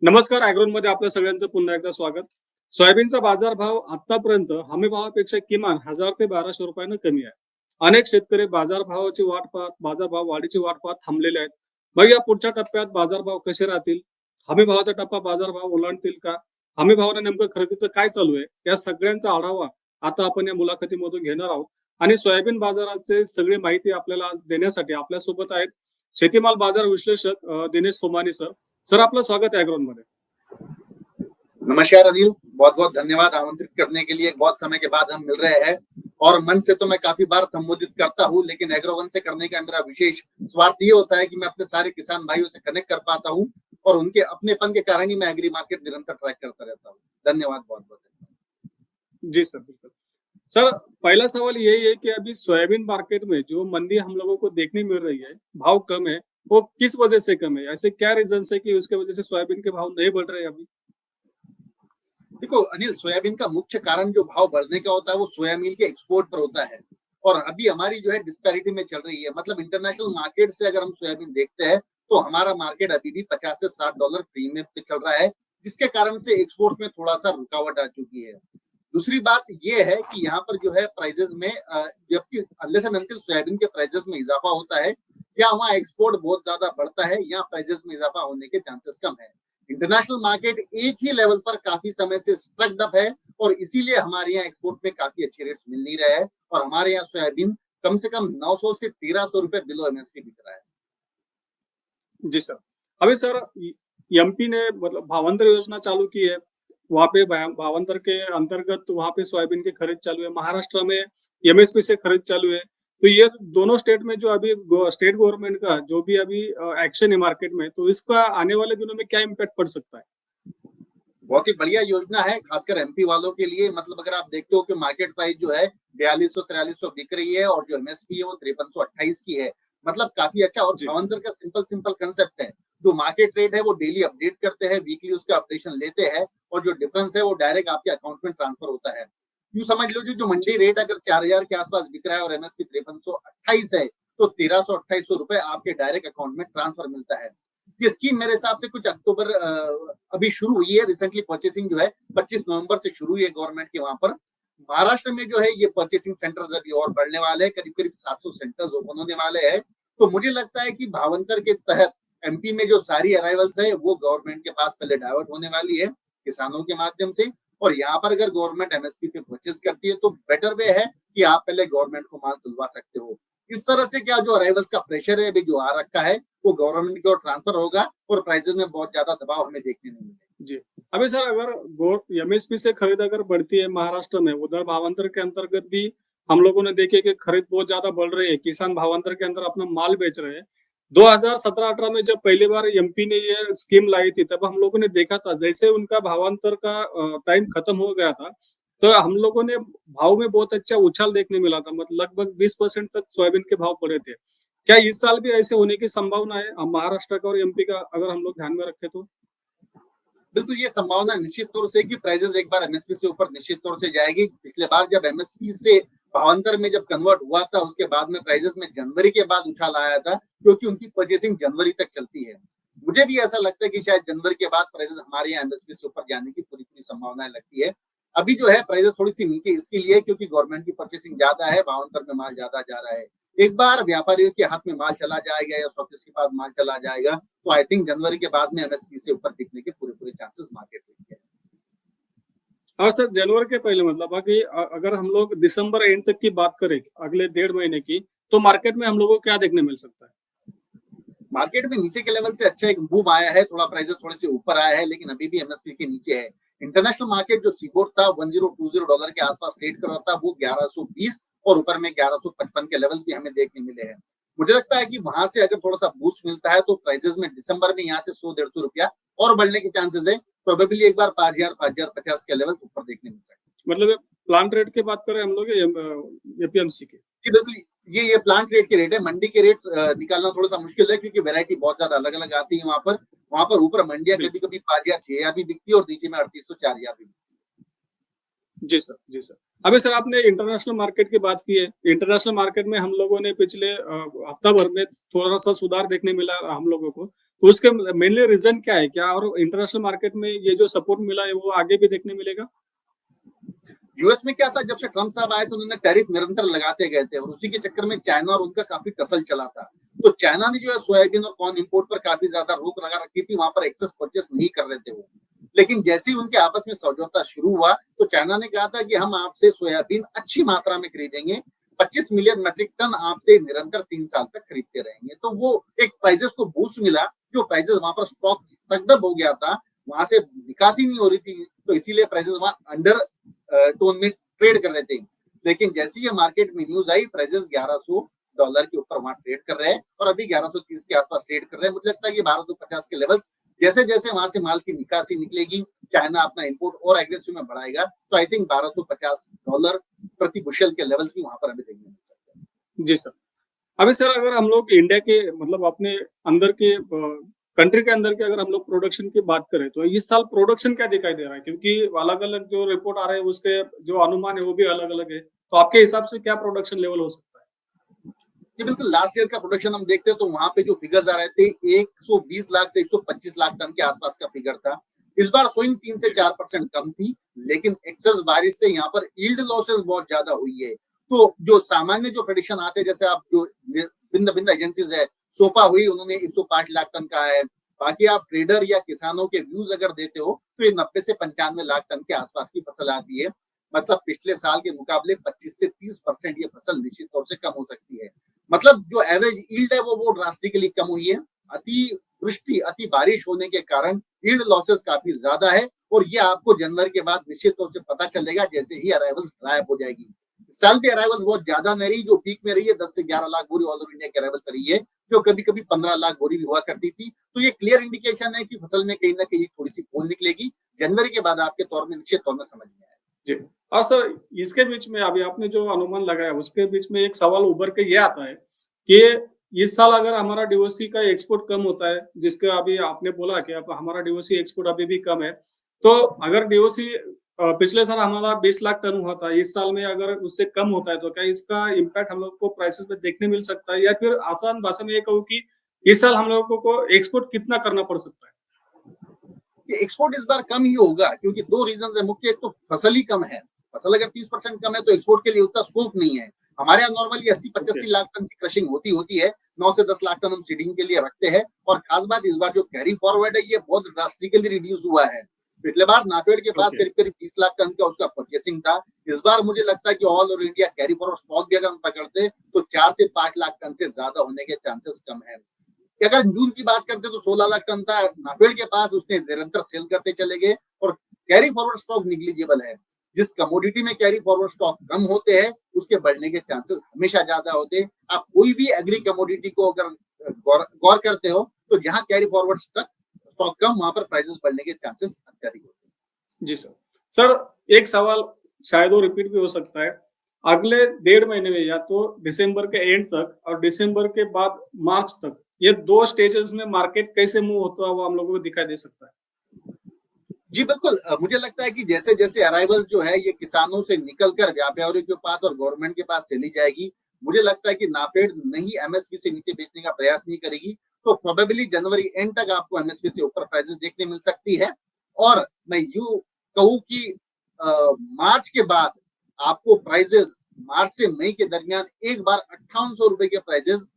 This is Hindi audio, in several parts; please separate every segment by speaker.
Speaker 1: नमस्कार. मध्ये आपल्या सगळ्यांचं पुन्हा एकदा स्वागत. सोयाबीनचा बाजारभाव आतापर्यंत हमी भावापेक्षा किमान 1000 ते 1200 रुपयानं कमी आहे. अनेक शेतकरी बाजारभाव वाढीची वाट पाहत थांबलेले आहेत. मग या पुढच्या टप्प्यात बाजारभाव कसे राहतील? हमी भावाचा टप्पा बाजारभाव ओलांडतील का? हमी भावाने नेमकं खरेदीचं काय चालू आहे? या सगळ्यांचा आढावा आता आपण या मुलाखतीमधून घेणार आहोत. आणि सोयाबीन बाजाराचे सगळी माहिती आपल्याला आज देण्यासाठी आपल्यासोबत आहेत शेतीमाल बाजार विश्लेषक दिनेश सोमानी सर. सर, आपलं स्वागत आहे मध्ये.
Speaker 2: नमस्कार अनिल, बहुत बहुत धन्यवाद आमंत्रित करने के लिए। बहुत समय के बाद हम मिल रहे हैं और मन से तो मैं काफी बार संबोधित करता हूं, लेकिन एग्रोवन से करने का मेरा विशेष स्वार्थ ये होता है कि मैं अपने सारे किसान भाइयों से कनेक्ट कर पाता हूं और उनके अपनेपन के कारण ही मैं एग्री मार्केट निरंतर ट्रैक करता रहता हूं। धन्यवाद, बहुत बहुत धन्यवाद।
Speaker 1: जी सर, बिल्कुल। सर, पहला सवाल यही है कि अभी सोयाबीन मार्केट में जो मंदी हम लोगों को देखने मिल रही है, भाव कम है, वो किस वजह से कम है? ऐसे क्या रीजन है कि उसके वजह से सोयाबीन के भाव नहीं बढ़ रहे हैं अभी?
Speaker 2: देखो अनिल, सोयाबीन का मुख्य कारण जो भाव बढ़ने का होता है वो सोया मील के एक्सपोर्ट पर होता है। और अभी हमारी जो है डिस्पैरिटी में चल रही है, मतलब इंटरनेशनल मार्केट से अगर हम सोयाबीन देखते हैं तो हमारा मार्केट अभी भी 50 से 60 डॉलर प्रीमियम पे चल रहा है, जिसके कारण से एक्सपोर्ट में थोड़ा सा रुकावट आ चुकी है। दूसरी बात यह है कि यहाँ पर जो है प्राइजेस में जबकि अनलेस एंड अनटिल सोयाबीन के प्राइजेस में इजाफा होता है या वहाँ एक्सपोर्ट बहुत ज्यादा बढ़ता है या प्राइजेस में इजाफा होने के चांसेस कम है। इंटरनेशनल मार्केट एक ही लेवल पर काफी समय से स्ट्रक्ड अप है और इसीलिए हमारे यहाँ एक्सपोर्ट में काफी अच्छे रेट्स मिल नहीं रहे हैं और हमारे यहाँ सोयाबीन कम से कम 900 से 1300 रुपए बिलो एमएसपी बिक रहा है।
Speaker 1: जी सर। अभी सर, एमपी ने मतलब भावांतर योजना चालू की है, वहाँ पे भावांतर के अंतर्गत वहाँ पे सोयाबीन की खरीद चालू है। महाराष्ट्र में एमएसपी से खरीद चालू है। तो ये दोनों स्टेट में जो अभी स्टेट गवर्नमेंट का जो भी अभी एक्शन है मार्केट में, तो इसका आने वाले दिनों में क्या इम्पैक्ट पड़ सकता है?
Speaker 2: बहुत ही बढ़िया योजना है, खासकर एमपी वालों के लिए। मतलब अगर आप देखते हो कि मार्केट प्राइस जो है 4200-4300 बिक रही है और जो एमएसपी है वो 5328 की है, मतलब काफी अच्छा। और भावांतर का सिंपल कंसेप्ट है, जो मार्केट रेट है वो डेली अपडेट करते हैं, वीकली उसका अपडेशन लेते हैं और जो डिफरेंस है वो डायरेक्ट आपके अकाउंट में ट्रांसफर होता है। यूं समझ लो जो मंडी रेट अगर 4000 के आसपास बिक रहा है और एमएसपी 5328 है, तो 1300-2800 रुपए आपके डायरेक्ट अकाउंट में ट्रांसफर मिलता है। ये स्कीम मेरे हिसाब से कुछ अक्टूबर अभी शुरू हुई है। रिसेंटली परचेसिंग जो है 25 नवंबर से शुरू हुई है गवर्नमेंट के वहां पर। महाराष्ट्र में जो है ये परचेसिंग सेंटर्स अभी और बढ़ने वाले हैं, करीब करीब 700 सेंटर्स ओपन होने वाले हैं। तो मुझे लगता है कि भावांतर के तहत एमपी में जो सारी अराइवल्स है वो गवर्नमेंट के पास पहले डाइवर्ट होने वाली है किसानों के माध्यम से। और यहाँ पर अगर गवर्नमेंट एमएसपी पे परचेस करती है तो बेटर वे है कि आप पहले गवर्नमेंट को माल दिलवा सकते हो। इस तरह से क्या जो अराइवल्स का प्रेशर है अभी जो आ रखा है वो गवर्नमेंट की ओर ट्रांसफर होगा और प्राइसेस में बहुत ज्यादा दबाव हमें देखने नहीं मिलेगा।
Speaker 1: जी। अभी सर, अगर एमएसपी से खरीद अगर बढ़ती है महाराष्ट्र में, उधर भावांतर के अंतर्गत भी हम लोगों ने देखे कि खरीद बहुत ज्यादा बढ़ रही है, किसान भावांतर के अंदर अपना माल बेच रहे हैं। 2017-18 में जब पहली बार एमपी ने ये स्कीम लाई थी, तब हम लोगों ने देखा था जैसे उनका भावांतर का टाइम खत्म हो गया था, तो हम लोगों ने भाव में बहुत अच्छा उछाल देखने मिला था। मतलब लगभग 20% तक सोयाबीन के भाव बढ़े थे। क्या इस साल भी ऐसे होने की संभावना है महाराष्ट्र का और एमपी का, अगर हम लोग ध्यान में रखें तो?
Speaker 2: बिल्कुल, ये संभावना निश्चित तौर से कि प्राइसेस एक बार एमएसपी से ऊपर निश्चित तौर से जाएगी। पिछले बार जब एमएसपी से भावांतर में जब कन्वर्ट हुआ था उसके बाद में प्राइसेस में जनवरी के बाद उछाल आया था, क्योंकि उनकी परचेसिंग जनवरी तक चलती है। मुझे भी ऐसा लगता है कि शायद जनवरी के बाद प्राइसेस हमारे यहाँ एमएसपी से ऊपर जाने की पूरी पूरी संभावनाएं लगती है। अभी जो है प्राइसेस थोड़ी सी नीचे इसके लिए क्योंकि गवर्नमेंट की परचेसिंग ज्यादा है, भावांतर में माल ज्यादा जा रहा है। एक बार व्यापारियों के हाथ में माल चला जाएगा या स्टॉकिस्ट के पास माल चला जाएगा तो आई थिंक जनवरी के बाद में एमएसपी से ऊपर टिकने के पूरे पूरे चांसेस मार्केट में है।
Speaker 1: और सर, जनवरी के पहले मतलब बाकी अगर हम लोग दिसंबर एंड तक की बात करें, अगले 1.5 महीने की, तो मार्केट में हम लोगों को क्या देखने मिल सकता है?
Speaker 2: मार्केट में नीचे के लेवल से अच्छा एक मूव आया है, थोड़ा प्राइसेस थोड़े से ऊपर आया है, लेकिन अभी भी एमएसपी के नीचे है। इंटरनेशनल मार्केट जो सीबोर्ड था 1020 डॉलर के आसपास ट्रेड कर रहा था, वो 1120 और ऊपर में 1155 के लेवल भी हमें देखने मिले हैं। मुझे लगता है कि वहां से अगर थोड़ा सा बूस्ट मिलता है तो प्राइसेस में दिसंबर में यहाँ से 100-150 रुपया और बढ़ने के चांसेस है। प्रोबेबली एक बार 5000-5050 के लेवल ऊपर देखने मिल सकते हैं।
Speaker 1: मतलब प्लांट रेट की बात करें हम लोग एपीएमसी के?
Speaker 2: जी बिल्कुल, ये प्लांट रेट के रेट है। मंडी के रेट्स निकालना थोड़ा सा मुश्किल है क्योंकि वैरायटी बहुत ज्यादा अलग अलग आती है वहां पर ऊपर मंडिया कभी कभी 5000-6000 भी बिकती है और नीचे में 3800-4000 भी बिकती है।
Speaker 1: जी सर, जी सर। अभी सर, आपने इंटरनेशनल मार्केट की बात की है। इंटरनेशनल मार्केट में हम लोगों ने पिछले हफ्ता भर में थोड़ा सा सुधार देखने मिला हम लोगों को। तो उसके मेनली रीजन क्या है? क्या और इंटरनेशनल मार्केट में ये जो सपोर्ट मिला है वो आगे भी देखने मिलेगा?
Speaker 2: यूएस में क्या था, जब से ट्रम्प साहब आए तो उन्होंने टैरिफ निरंतर लगाते गए थे और उसी के चक्कर में चाइना और उनका काफी टसल चला था। तो चाइना ने जो है सोयाबीन और कॉर्न इंपोर्ट पर काफी ज्यादा रोक लगा रखी थी, वहां पर एक्सेस परचेस नहीं कर रहे थे वो। लेकिन जैसे ही उनके आपस में समझौता शुरू हुआ तो चाइना ने कहा था कि हम आपसे सोयाबीन अच्छी मात्रा में खरीदेंगे, 25 मिलियन मेट्रिक टन आपसे निरंतर 3 साल तक खरीदते रहेंगे। तो वो एक प्राइजेस को बूस्ट मिला, जो प्राइजेस वहां पर स्टॉक स्टकअप हो गया था, वहां से निकासी नहीं हो रही थी, तो इसीलिए प्राइजेस वहां अंडर टोन में ट्रेड कर रहे थे। लेकिन जैसे ही मार्केट में न्यूज आई, प्राइजेस $1100 के ऊपर वहां ट्रेड कर रहे हैं और अभी 1130 के आसपास ट्रेड कर रहे हैं। मुझे लगता है कि 1250 के लेवल्स जैसे जैसे वहां से माल की निकासी निकलेगी, चाइना अपना इंपोर्ट और एग्रेसिव में बढ़ाएगा, तो आई थिंक $1250 प्रति बुशल के लेवल्स भी वहां पर अभी देखने मिल सकते हैं।
Speaker 1: जी सर। अभी सर अगर हम लोग इंडिया के मतलब अपने अंदर के कंट्री के अंदर के अगर हम लोग प्रोडक्शन की बात करें तो इस साल प्रोडक्शन क्या दिखाई दे रहा है? क्योंकि अलग-अलग जो रिपोर्ट आ रहे हैं उसके जो अनुमान है वो भी अलग-अलग है। तो आपके हिसाब से क्या प्रोडक्शन लेवल हो सकता है?
Speaker 2: जी बिल्कुल, लास्ट ईयर का प्रोडक्शन हम देखते हैं तो वहां पे जो फिगर्स आ रहे थे 120 लाख से 125 लाख टन के आसपास का फिगर था। इस बार सोइंग 3 से 4% कम थी, लेकिन एक्सेस बारिश से यहाँ पर यील्ड लॉसेस बहुत ज्यादा हुई है। तो जो सामान्य जो प्रेडिक्शन आते हैं, जैसे आप जो भिन्न भिन्न एजेंसीज है, सोपा हुई उन्होंने 105 लाख टन का है, बाकी आप ट्रेडर या किसानों के व्यूज अगर देते हो तो ये 90 से 95 लाख टन के आसपास की फसल आती है। मतलब पिछले साल के मुकाबले 25 से 30% ये फसल निश्चित तौर से कम हो सकती है। मतलब जो एवरेज यील्ड है वो ड्रास्टिकली कम हुई है। अति वृष्टि, अति बारिश होने के कारण यील्ड लॉसेस काफी ज्यादा है और ये आपको जनवरी के बाद निश्चित तौर से पता चलेगा, जैसे ही अराइवल्स ड्राइव हो जाएगी। इस साल की अराइवल्स बहुत ज्यादा नहीं रही, जो पीक में रही है 10 से 11 लाख बोरी ऑल ओवर इंडिया की अराइवल्स रही है, जो कभी कभी 15 लाख बोरी भी हुआ करती थी। तो ये क्लियर इंडिकेशन है कि फसल में कहीं ना कहीं थोड़ी सी फूल निकलेगी, जनवरी के बाद आपके तौर में निश्चित तौर में समझ में आएगा।
Speaker 1: जी। और सर इसके बीच में अभी आपने जो अनुमान लगाया उसके बीच में एक सवाल उभर के ये आता है कि इस साल अगर हमारा डीओसी का एक्सपोर्ट कम होता है, जिसका अभी आपने बोला कि अब हमारा डीओसी एक्सपोर्ट अभी भी कम है, तो अगर डीओसी पिछले साल हमारा 20 लाख टन हुआ था, इस साल में अगर उससे कम होता है तो क्या इसका इम्पैक्ट हम लोग को प्राइसेस पे देखने मिल सकता है? या फिर आसान भाषा में ये कहूँ कि इस साल हम लोगों को एक्सपोर्ट कितना करना पड़ सकता है?
Speaker 2: कि एक्सपोर्ट इस बार कम ही होगा, क्योंकि दो रीजन है मुख्य। एक तो फसल ही कम है, फसल अगर 30% कम है तो एक्सपोर्ट के लिए उतना स्कोप नहीं है। हमारे यहाँ नॉर्मली 80-85 लाख टन की क्रशिंग होती है, 9 से 10 लाख टन हम सीडिंग के लिए रखते हैं। और खास बात इस बार जो कैरी फॉरवर्ड है ये बहुत ड्रास्टिकली रिड्यूस हुआ है। पिछले बार नाफेड के पास करीब करीब 30 लाख टन का उसका परचेसिंग था। इस बार मुझे लगता है कि all over India carry forward stock भी अगर हम पकड़ते तो 4 से 5 लाख टन से ज्यादा होने के चांसेस कम है। अगर जून की बात करते तो 16 लाख टन था नाफेड के पास, उसने निरंतर सेल करते चले गए और कैरी फॉरवर्ड स्टॉक निग्लिजिबल है। जिस कमोडिटी में कैरी फॉरवर्ड स्टॉक कम होते हैं उसके बढ़ने के चांसेस हमेशा ज्यादा होते हैं। आप कोई भी एग्री कमोडिटी को अगर गौर करते हो तो जहां कैरी फॉरवर्ड स्टॉक कम, वहां पर प्राइसेस बढ़ने के चांसेस अत्यधिक होते हैं।
Speaker 1: जी सर। सर एक सवाल शायद वो रिपीट भी हो सकता है। अगले 1.5 महीने में या तो दिसंबर के एंड तक और दिसंबर के बाद मार्च तक ये 2 स्टेजेस में मार्केट कैसे मूव होता है वो हम लोगों को दिखाई दे सकता है?
Speaker 2: जी बिल्कुल, मुझे लगता है कि जैसे जैसे अराइवल्स जो है ये किसानों से निकलकर व्यापारियों के पास और गवर्नमेंट के पास चली जाएगी, मुझे लगता है कि नाफेड नहीं एमएसपी से नीचे बेचने का प्रयास नहीं करेगी, तो प्रोबेबली जनवरी एंड तक आपको एमएसपी से ऊपर प्राइसेस देखने मिल सकती है। और मैं यूं कहूं कि मार्च के बाद आपको प्राइसेस मार्च से मई के दरमियान एक बार 5800 रुपए के प्राइसेस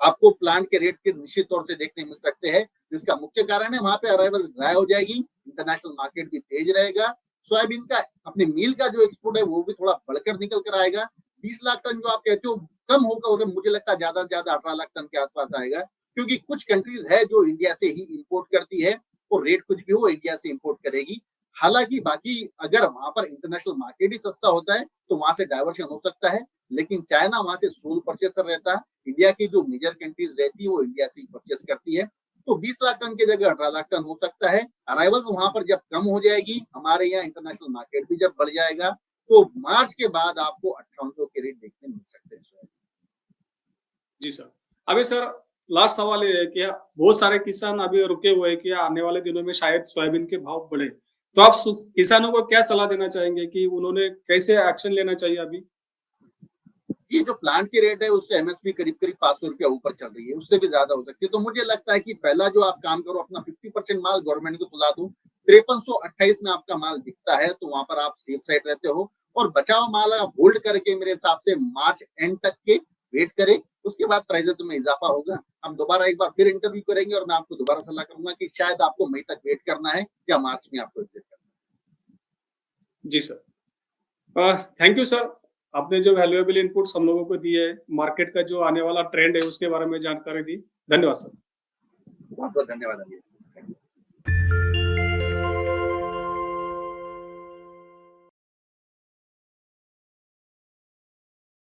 Speaker 2: आपको प्लांट के रेट के निश्चित तौर से देखने मिल सकते हैं। जिसका मुख्य कारण है वहां पे अराइवल्स ड्राई हो जाएगी, इंटरनेशनल मार्केट भी तेज रहेगा, सोयाबीन का अपने मील का जो एक्सपोर्ट है वो भी थोड़ा बढ़कर निकल कर आएगा। 20 लाख टन जो आप कहते हो कम होगा, और मुझे लगता है ज्यादा से ज्यादा 18 लाख टन के आसपास आएगा, क्योंकि कुछ कंट्रीज है जो इंडिया से ही इंपोर्ट करती है और रेट कुछ भी हो इंडिया से इंपोर्ट करेगी। हालांकि बाकी अगर वहां पर इंटरनेशनल मार्केट ही सस्ता होता है तो वहां से डाइवर्शन हो सकता है, लेकिन चाइना वहां से सोल परचेसर रहता है। इंडिया की जो मेजर कंट्रीज रहती है वो इंडिया से ही परचेस करती है, तो 20 लाख टन की जगह 18 लाख टन हो सकता है। अराइवल्स वहां पर जब कम हो जाएगी, हमारे यहाँ इंटरनेशनल मार्केट भी जब बढ़ जाएगा, तो मार्च के बाद आपको 5800 के रेट देखने मिल सकते हैं।
Speaker 1: जी सर। अभी सर लास्ट सवाल ये है कि बहुत सारे किसान अभी रुके हुए हैं कि आने वाले दिनों में शायद सोयाबीन के भाव बढ़े। तो आप किसानों को क्या सलाह देना चाहेंगे कि उन्होंने कैसे एक्शन लेना चाहिए अभी?
Speaker 2: ये जो प्लांट की रेट है उससे एमएसपी करीब करीब 500 रुपया ऊपर चल रही है, उससे भी ज्यादा हो सकती है। तो मुझे लगता है कि पहला जो आप काम करो, अपना 50% माल गवर्नमेंट को तुला दो, 5328 में आपका माल बिकता है तो वहां पर आप सेफ साइड रहते हो। और बचा हुआ माल आप होल्ड करके मेरे हिसाब से मार्च एंड तक के वेट करें, उसके बाद प्राइसेस में इजाफा होगा। हम दोबारा एक बार फिर इंटरव्यू करेंगे और मैं आपको दोबारा सलाह करूंगा कि शायद आपको मई तक वेट करना है या मार्च में आपको एग्जिट करना है।
Speaker 1: जी सर, थैंक यू सर। आपने जो वैल्यूएबल इनपुट्स हम लोगों को दिए, मार्केट का जो आने वाला ट्रेंड है उसके बारे में जानकारी दी। धन्यवाद सर।
Speaker 2: बहुत बहुत धन्यवाद अनिल।